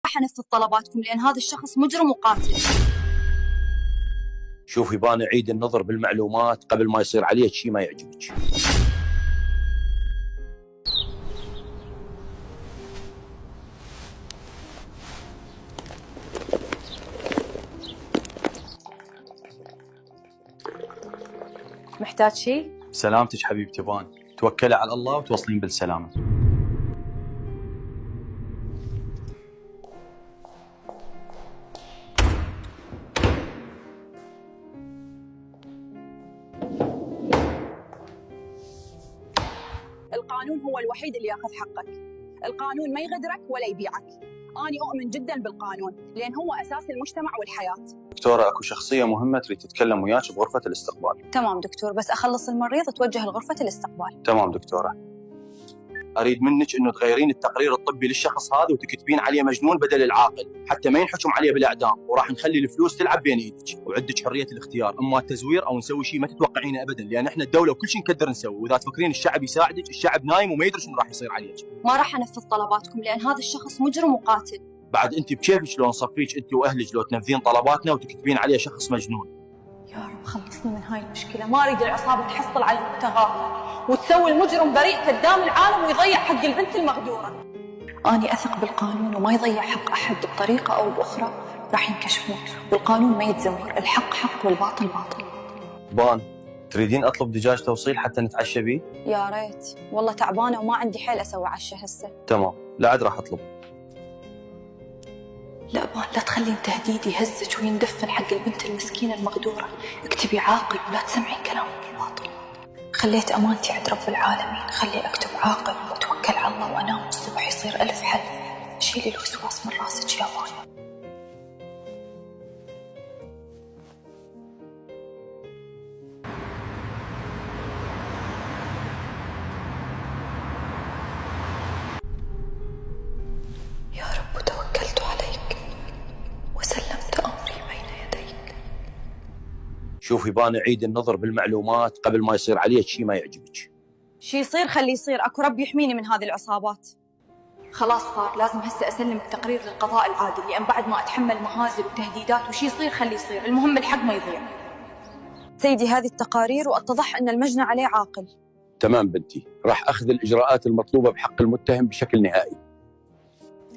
راح انفذ طلباتكم لان هذا الشخص مجرم وقاتل. شوفي بان عيد النظر بالمعلومات قبل ما يصير عليك شيء ما يعجبك. محتاج شيء؟ سلامتك حبيبتي بان، توكلي على الله وتوصلين بالسلامة. القانون هو الوحيد اللي ياخذ حقك. القانون ما يغدرك ولا يبيعك. أنا أؤمن جدا بالقانون لأن هو أساس المجتمع والحياة. دكتورة اكو شخصية مهمة تريد تتكلم وياك بغرفة الاستقبال. تمام دكتور، بس اخلص المريض توجه لغرفة الاستقبال. تمام دكتورة. اريد منك انه تغيرين التقرير الطبي للشخص هذا وتكتبين عليه مجنون بدل العاقل، حتى ما ينحكم عليه بالاعدام، وراح نخلي الفلوس تلعب بين ايدك، وعندك حريه الاختيار، اما التزوير او نسوي شيء ما تتوقعينه ابدا، لان احنا الدوله وكل شيء نقدر نسوي، واذا تفكرين الشعب يساعدك، الشعب نايم وما يدري شنو راح يصير عليك. ما راح انفذ طلباتكم لان هذا الشخص مجرم وقاتل. بعد انت بكيفك لو نصفيك انت واهلك لو تنفذين طلباتنا وتكتبين عليه شخص مجنون. يا رب خلصني من هاي المشكله، ما اريد العصابه تحصل على المبتغى وتسوي المجرم بريء قدام العالم ويضيع حق البنت المغدوره. اني اثق بالقانون وما يضيع حق احد بطريقه او باخرى، راح ينكشفون، والقانون ما يتزور، الحق حق والباطل باطل. بان تريدين اطلب دجاج توصيل حتى نتعشى بيه؟ يا ريت، والله تعبانه وما عندي حيل اسوي عشاء هسه. تمام، لا عاد راح اطلب. لا بان، لا تخلين تهديدي يهزك ويندفن حق البنت المسكينه المغدوره، اكتبي عاقل ولا تسمعين كلام الباطل. خليت امانتي عند رب العالمين، خلي اكتب عاقل واتوكل على الله وانام الصبح يصير الف حل. شيلي الوسواس من راسك يا بان. يا رب توكلت عليك وسلمت امري بين يديك. شوفي بان عيد النظر بالمعلومات قبل ما يصير عليك شيء ما يعجبك. شي يصير خلي يصير، اكو رب يحميني من هذه العصابات. خلاص صار، لازم هسه اسلم التقرير للقضاء العادل، لان بعد ما اتحمل مهازل وتهديدات وشي يصير خلي يصير، المهم الحق ما يضيع. سيدي هذه التقارير واتضح ان المجني عليه عاقل. تمام بنتي، راح اخذ الاجراءات المطلوبه بحق المتهم بشكل نهائي.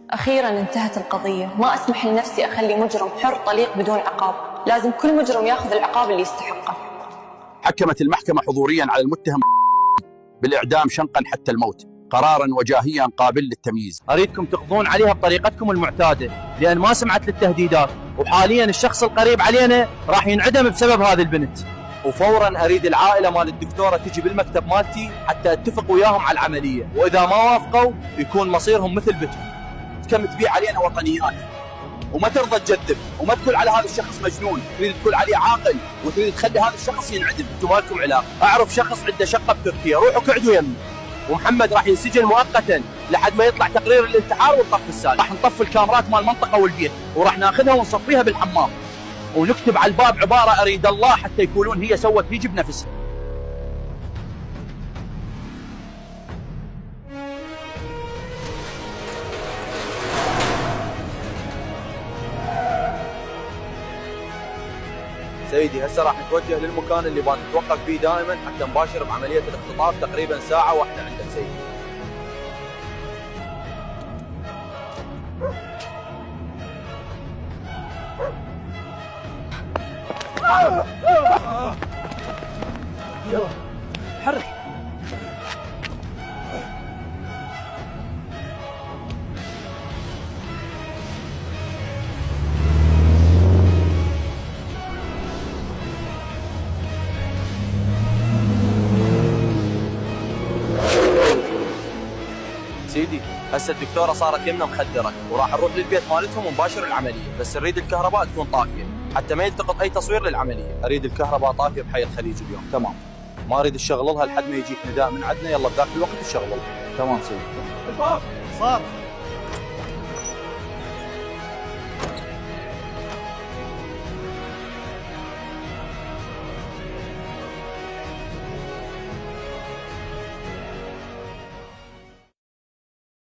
اخيرا انتهت القضيه، ما اسمح لنفسي اخلي مجرم حر طليق بدون عقاب، لازم كل مجرم ياخذ العقاب اللي يستحقه. حكمت المحكمه حضوريا على المتهم بالاعدام شنقا حتى الموت، قرارا وجاهيا قابل للتمييز. اريدكم تقضون عليها بطريقتكم المعتاده، لان ما سمعت للتهديدات، وحاليا الشخص القريب علينا راح ينعدم بسبب هذه البنت. وفورا اريد العائله مال الدكتوره تجي بالمكتب مالتي حتى اتفق وياهم على العمليه، واذا ما وافقوا يكون مصيرهم مثل بتهم. كم تبيع علينا وطنيات وما ترضى تجذب وما تقول على هذا الشخص مجنون، تريد تقول عليه عاقل وتريد تخلي هذا الشخص ينعدم، انتم ما لكم علاقه. اعرف شخص عنده شقه بتركيا، روحوا قعدوا يمي، ومحمد راح ينسجن مؤقتا لحد ما يطلع تقرير الانتحار ونطفي السالفه. راح نطفي الكاميرات مال المنطقه والبيت، وراح ناخذها ونصفيها بالحمام، ونكتب على الباب عباره اريد الله حتى يقولون هي سوت هيجي بنفسها. سيدي هسه راح نتوجه للمكان اللي نتوقف فيه دائما حتى نباشر بعمليه الاختطاف، تقريبا ساعه واحده عندك سيدي. يلا حرك. سيدي هسه الدكتوره صارت يمنا مخدره، وراح نروح للبيت مالتهم ونباشر العمليه، بس نريد الكهرباء تكون طافيه حتى ما يلتقط اي تصوير للعمليه. اريد الكهرباء طافيه بحي الخليج اليوم. تمام، ما اريد تشغلها لحد ما يجيك نداء من عندنا، يلا بذاك الوقت تشغلها. تمام سيدي. صار